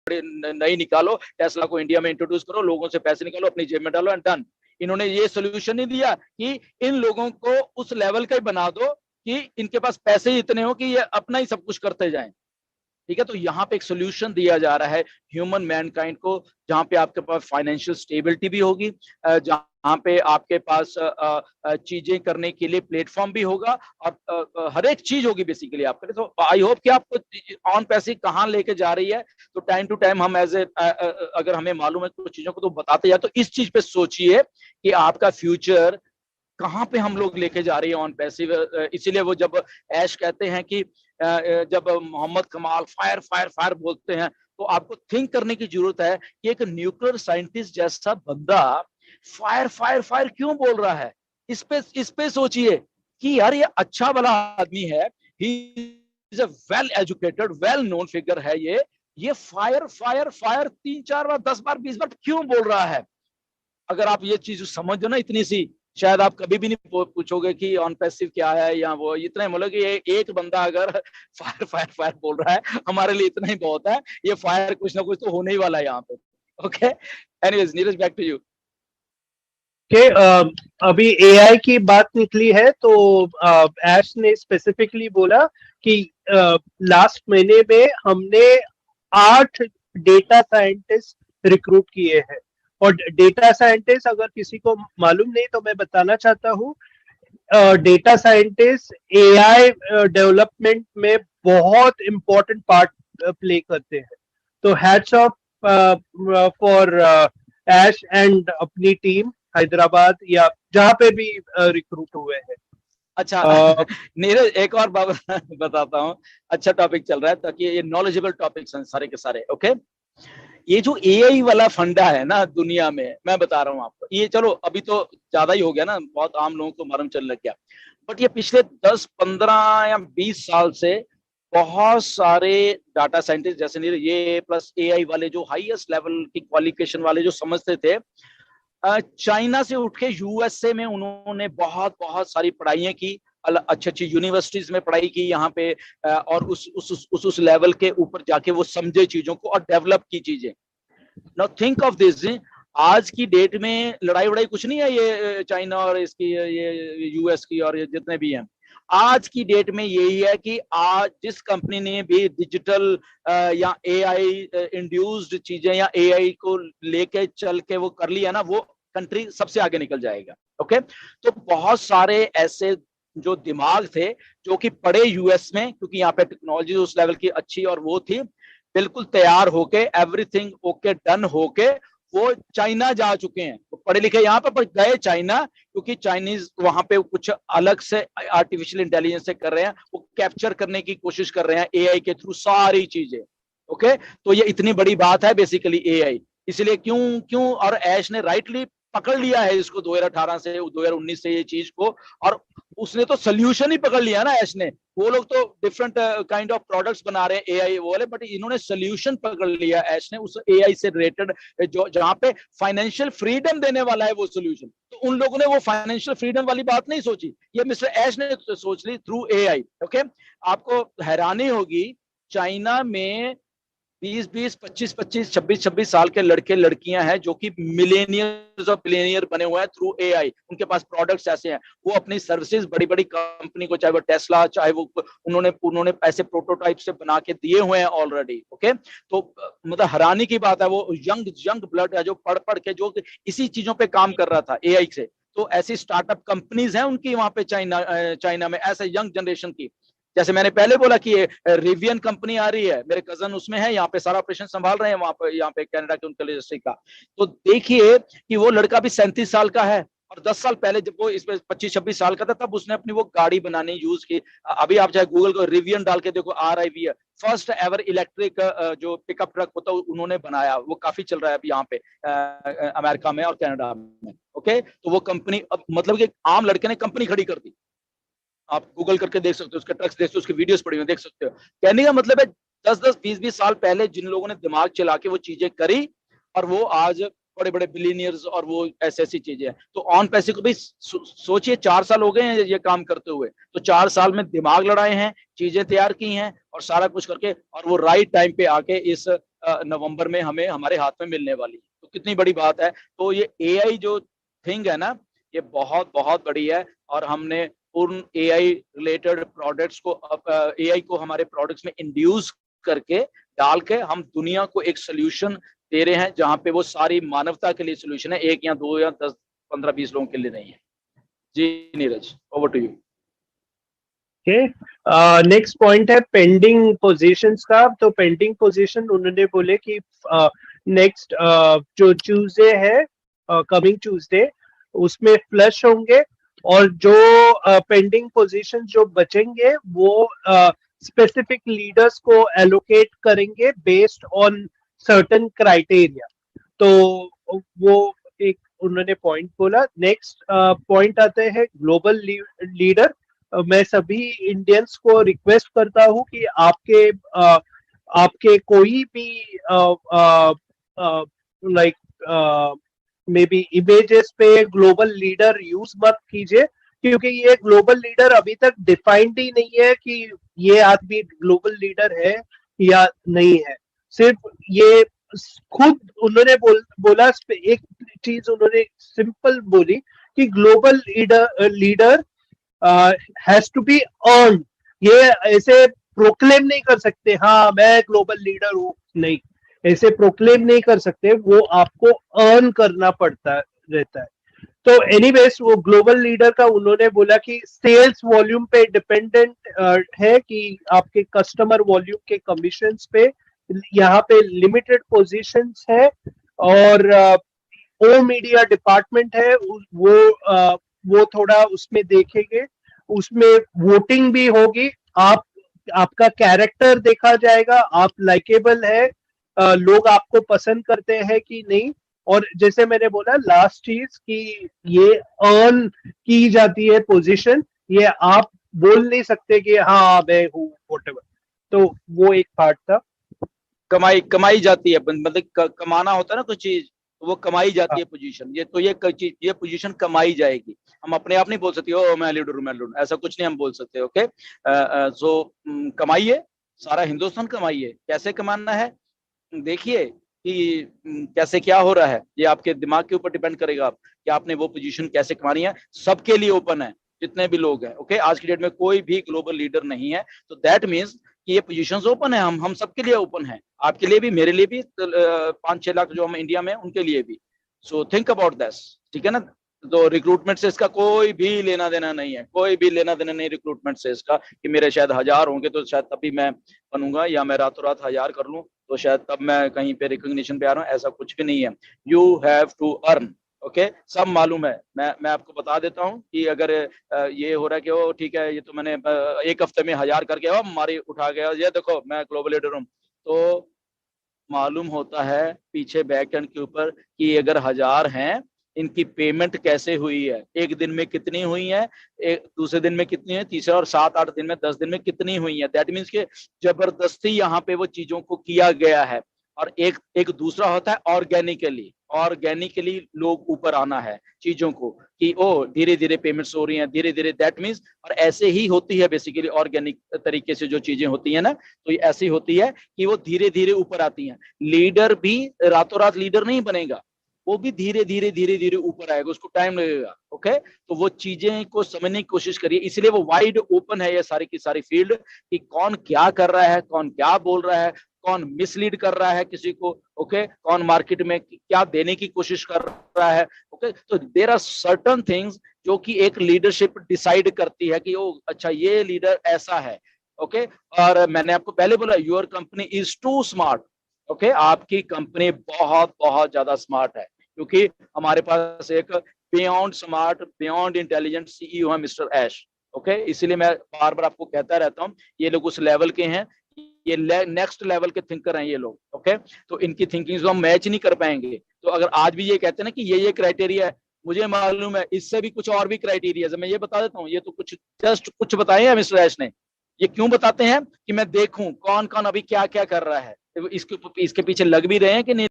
बड़े नई निकालो, टेस्ला को इंडिया में इंट्रोड्यूस करो, लोगों से पैसे निकालो, अपनी जेब में डालो एंड डन। इन्होंने ये सोल्यूशन नहीं दिया कि इन लोगों को उस लेवल का ही बना दो कि इनके पास पैसे ही इतने हो कि ये अपना ही सब कुछ करते जाएं। ठीक है, तो यहाँ पे एक सोल्यूशन दिया जा रहा है ह्यूमन मैनकाइंड को, जहाँ पे आपके पास फाइनेंशियल स्टेबिलिटी भी होगी, जहाँ पे आपके पास चीजें करने के लिए प्लेटफॉर्म भी होगा, और हर एक चीज होगी बेसिकली आपके लिए। तो आई होप कि आपको ऑन पैसे कहाँ लेके जा रही है, तो टाइम टू टाइम हम एज ए अगर हमें मालूम है कुछ चीजों को तो बताते जाए। तो इस चीज पे सोचिए कि आपका फ्यूचर कहाँ पे हम लोग लेके जा रही है ऑन पैसिव। इसीलिए वो जब ऐश कहते हैं कि जब मोहम्मद कमाल फायर फायर फायर बोलते हैं, तो आपको थिंक करने की जरूरत है कि एक न्यूक्लियर साइंटिस्ट जैसा बंदा फायर फायर फायर क्यों बोल रहा है। इस पे सोचिए कि यार ये अच्छा भला आदमी है, he is a well educated well known figure है, ये फायर फायर फायर 3-4 बार 10 बार 20 बार क्यों बोल रहा है। अगर आप ये चीज समझ दो ना इतनी सी, शायद आप कभी भी नहीं पूछोगे कि ऑन पैसिव क्या है, या वो इतना बोलो कि एक बंदा अगर फायर फायर फायर बोल रहा है हमारे लिए इतना ही बहुत है, ये फायर कुछ ना कुछ तो होने ही वाला है यहाँ पे। Okay, anyways Neeraj back to you. के अभी एआई की बात निकली है, तो ऐश ने स्पेसिफिकली बोला कि लास्ट महीने में हमने 8 डेटा साइंटिस्ट रिक्रूट किए हैं। और डेटा साइंटिस्ट अगर किसी को मालूम नहीं तो मैं बताना चाहता हूँ, डेटा साइंटिस्ट एआई डेवलपमेंट में बहुत इंपॉर्टेंट पार्ट प्ले करते हैं। तो hats off for Ash and अपनी टीम हैदराबाद या जहाँ पे भी रिक्रूट हुए हैं। अच्छा नीरज एक और बात बताता हूँ, अच्छा टॉपिक चल रहा है ताकि ये नॉलेजेबल टॉपिक्स हैं सारे के सारे। ओके, ये जो एआई वाला फंडा है ना दुनिया में, मैं बता रहा हूँ आपको, ये चलो अभी तो ज्यादा ही हो गया ना, बहुत आम लोगों को मालूम चलने लग गया, बट ये पिछले 10-15 या 20 साल से बहुत सारे डाटा साइंटिस्ट जैसे नहीं, ये प्लस एआई वाले जो हाईएस्ट लेवल की क्वालिफिकेशन वाले जो समझते थे, चाइना से उठ के यूएसए में उन्होंने बहुत बहुत सारी पढ़ाइयाँ की, अच्छी अच्छी यूनिवर्सिटीज में पढ़ाई की यहाँ पे, और उस लेवल के यूपर जाके वो समझे चीजों को और डेवलप की चीजें। नाउ थिंक ऑफ दिस, आज की डेट में लड़ाई वड़ाई कुछ नहीं है ये चाइना और इसकी ये यूएस की और ये जितने भी हैं। आज की डेट में यही है कि आज जिस कंपनी ने भी डिजिटल या एआई इंड्यूस्ड चीजें या एआई को लेके चल के वो कर लिया ना, वो कंट्री सबसे आगे निकल जाएगा। ओके, तो बहुत सारे ऐसे जो दिमाग थे जो कि पढ़े यूएस में, क्योंकि यहाँ पे टेक्नोलॉजी उस लेवल की अच्छी और वो थी, बिल्कुल तैयार होके एवरीथिंग ओके डन होके वो चाइना जा चुके हैं। तो पढ़े लिखे यहाँ पर गए चाइना, क्योंकि चाइनीज वहां पे कुछ अलग से आर्टिफिशियल इंटेलिजेंस से कर रहे हैं, वो कैप्चर करने की कोशिश कर रहे हैं एआई के थ्रू सारी चीजें। ओके, तो ये इतनी बड़ी बात है बेसिकली एआई। इसलिए क्यों क्यों और ऐश ने राइटली पकड़ लिया है इसको 2018 से 2019 से ये चीज को, और उसने तो सोल्यूशन ही पकड़ लिया ना ऐश ने। वो लोग तो डिफरेंट काइंड ऑफ प्रोडक्ट्स बना रहे हैं एआई वो वाले, बट इन्होंने सोल्यूशन पकड़ लिया ऐश ने उस एआई से रिलेटेड, जो जहां पे फाइनेंशियल फ्रीडम देने वाला है वो सोल्यूशन। तो उन लोगों ने वो फाइनेंशियल फ्रीडम वाली बात नहीं सोची, ये मिस्टर ऐश ने सोच ली थ्रू एआई। ओके, आपको हैरानी होगी चाइना में 20-20, 25-25, 26-26 साल के लड़के लड़कियां हैं जो कि मिलेनियर्स और बिलियनियर बने हुए हैं थ्रू एआई। उनके पास प्रोडक्ट्स ऐसे हैं, वो अपनी सर्विसेज बड़ी बड़ी कंपनी को, चाहे वो टेस्ला, चाहे वो उन्होंने ऐसे प्रोटोटाइप से बना के दिए हुए हैं ऑलरेडी। ओके, तो मतलब हैरानी की बात है, वो यंग ब्लड है जो पढ़ पढ़ के जो इसी चीजों पे काम कर रहा था एआई से। तो ऐसी स्टार्टअप कंपनीज हैं उनकी वहां पे चाइना में, ऐसे यंग जनरेशन की। जैसे मैंने पहले बोला कि रिवियन कंपनी आ रही है, मेरे कजन उसमें है, यहाँ पे सारा ऑपरेशन संभाल रहे हैं वहां पे, यहाँ पे कनाडा के उनके इंडस्ट्री का। तो देखिए कि वो लड़का भी 37 साल का है, और 10 साल पहले जब वो इसमें 25-26 साल का था, तब उसने अपनी वो गाड़ी बनाने यूज की। अभी आप चाहे गूगल को रिवियन डाल के देखो, RIV, फर्स्ट एवर इलेक्ट्रिक जो पिकअप ट्रक होता है उन्होंने बनाया, वो काफी चल रहा है अभी यहाँ पे अमेरिका में और कनाडा में। ओके, तो वो कंपनी मतलब कि आम लड़के ने कंपनी खड़ी कर दी। आप गूगल करके देख सकते हो, उसके ट्रक्स देख सकते हो, उसके वीडियोस पड़ी हुई देख सकते हो। कहने का मतलब है 10-10, 20-20 साल पहले जिन लोगों ने दिमाग चला के वो चीजें करी, और वो आज बड़े बड़े बिलियनियर्स और वो ऐसी ऐसी चीजें हैं। तो ऑन पैसे को भी सोचिए, 4 साल हो गए हैं ये काम करते हुए, तो 4 साल में दिमाग लड़ाए हैं, चीजें तैयार की हैं और सारा कुछ करके, और वो राइट टाइम पे आके इस नवंबर में हमें हमारे हाथ में मिलने वाली है। तो कितनी बड़ी बात है। तो ये एआई जो थिंग है ना, ये बहुत बहुत बड़ी है, और हमने पूर्ण एआई रिलेटेड प्रोडक्ट्स को, एआई को हमारे प्रोडक्ट्स में इंड्यूस करके डाल के हम दुनिया को एक सोल्यूशन दे रहे हैं, जहां पे वो सारी मानवता के लिए सोल्यूशन है, एक या दो या 10 15 20 लोगों के लिए नहीं है। जी Neeraj, over to you. Next point है पेंडिंग पोजीशंस का। तो पेंडिंग पोजीशन उन्होंने बोले कि नेक्स्ट जो ट्यूसडे है, कमिंग ट्यूसडे, उसमें फ्लश होंगे, और जो पेंडिंग पोजीशन जो बचेंगे वो स्पेसिफिक लीडर्स को एलोकेट करेंगे बेस्ड ऑन सर्टेन क्राइटेरिया। तो वो एक उन्होंने पॉइंट बोला। नेक्स्ट पॉइंट आते हैं ग्लोबल लीडर। मैं सभी इंडियंस को रिक्वेस्ट करता हूं कि आपके कोई भी लाइक मे बी इमेजेस पे ग्लोबल लीडर यूज मत कीजिए, क्योंकि ये ग्लोबल लीडर अभी तक डिफाइंड ही नहीं है कि ये आदमी ग्लोबल लीडर है या नहीं है। सिर्फ ये खुद उन्होंने बोला एक चीज उन्होंने सिंपल बोली कि global leader has to be earn. ये ऐसे प्रोक्लेम नहीं कर सकते, हाँ मैं ग्लोबल लीडर हूं, नहीं, ऐसे प्रोक्लेम नहीं कर सकते, वो आपको अर्न करना पड़ता रहता है। तो एनीवेज वो ग्लोबल लीडर का उन्होंने बोला कि सेल्स वॉल्यूम पे डिपेंडेंट है, कि आपके कस्टमर वॉल्यूम के कमीशंस पे यहाँ पे लिमिटेड पोजीशंस है, और ओ मीडिया डिपार्टमेंट है वो थोड़ा उसमें देखेंगे, उसमें वोटिंग भी होगी, आपका कैरेक्टर देखा जाएगा, आप लाइकेबल है, लोग आपको पसंद करते हैं कि नहीं। और जैसे मैंने बोला लास्ट चीज कि ये अर्न की जाती है पोजीशन, ये आप बोल नहीं सकते कि हाँ मैं हूँ व्हाटएवर। तो वो एक पार्ट था। कमाई जाती है, मतलब कमाना होता है ना कुछ चीज, तो वो कमाई जाती है पोजीशन। ये तो ये पोजीशन कमाई जाएगी। हम अपने आप नहीं बोल सकते ओ मैं लीडर हूं, मैं लीडर हूं, ऐसा कुछ नहीं हम बोल सकते। ओके, सो कमाइए, सारा हिंदुस्तान कमाइए। कैसे कमाना है देखिए कि कैसे क्या हो रहा है, ये आपके दिमाग के ऊपर डिपेंड करेगा कि आपने वो पोजीशन कैसे कमानी है। सबके लिए ओपन है, जितने भी लोग हैं। ओके, आज की डेट में कोई भी ग्लोबल लीडर नहीं है, तो दैट मीन्स कि ये पोजीशंस ओपन है, हम सबके लिए ओपन है, आपके लिए भी, मेरे लिए भी, 5-6 लाख जो हम इंडिया में उनके लिए भी। सो थिंक अबाउट दिस, ठीक है ना। तो रिक्रूटमेंट से इसका कोई भी लेना देना नहीं है, कोई भी लेना देना नहीं रिक्रूटमेंट से इसका, कि मेरे शायद 1000 होंगे तो शायद तभी मैं बनूंगा, या मैं रातों रात 1000 कर लूं तो शायद तब मैं कहीं पे रिकॉग्निशन पे आ रहा हूँ, ऐसा कुछ भी नहीं है। You have to earn. Okay, सब मालूम है। मैं आपको बता देता हूँ कि अगर ये हो रहा है कि वो ठीक है, ये तो मैंने एक हफ्ते में 1000 करके मारी उठा गया, ये देखो मैं ग्लोबल लीडर हूँ, तो मालूम होता है पीछे बैक एंड के ऊपर कि अगर 1000 हैं, इनकी पेमेंट कैसे हुई है, एक दिन में कितनी हुई है, एक दूसरे दिन में कितनी है, तीसरे और 7-8 दिन में 10 दिन में कितनी हुई है। दैट मीन्स के जबरदस्ती यहाँ पे वो चीजों को किया गया है। और एक दूसरा होता है ऑर्गेनिकली लोग ऊपर आना है चीजों को, कि ओ धीरे धीरे पेमेंट्स हो रही हैं, धीरे धीरे, दैट मीन्स, और ऐसे ही होती है बेसिकली ऑर्गेनिक तरीके से जो चीजें होती है ना, तो ये ऐसी होती है कि वो धीरे धीरे ऊपर आती हैं। लीडर भी रातों रात लीडर नहीं बनेगा, वो भी धीरे धीरे ऊपर आएगा, उसको टाइम लगेगा। ओके, तो वो चीजें को समझने की कोशिश करिए, इसलिए वो वाइड ओपन है ये सारी की सारी फील्ड, कि कौन क्या कर रहा है, कौन क्या बोल रहा है, कौन मिसलीड कर रहा है किसी को। ओके, कौन मार्केट में क्या देने की कोशिश कर रहा है। ओके, तो देयर आर सर्टेन थिंग्स जो कि एक लीडरशिप डिसाइड करती है कि ओ अच्छा ये लीडर ऐसा है। ओके, और मैंने आपको पहले बोला your company is too smart. Okay, आपकी कंपनी बहुत बहुत ज्यादा स्मार्ट है, क्योंकि हमारे पास एक beyond smart, beyond intelligent CEO है मिस्टर ऐश। ओके, इसीलिए मैं बार बार आपको कहता रहता हूँ, ये लोग उस लेवल के हैं, ये नेक्स्ट लेवल के थिंकर हैं ये लोग। ओके, तो इनकी थिंकिंग को हम मैच नहीं कर पाएंगे। तो अगर आज भी ये कहते हैं ना कि ये क्राइटेरिया है, मुझे मालूम है इससे भी कुछ और भी क्राइटेरिया है, मैं ये बता देता हूँ। ये तो जस्ट कुछ बताए हैं मिस्टर ऐश ने। ये क्यों बताते हैं कि मैं देखूं कौन कौन अभी क्या क्या कर रहा है, इसके पीछे लग भी रहे हैं कि नहीं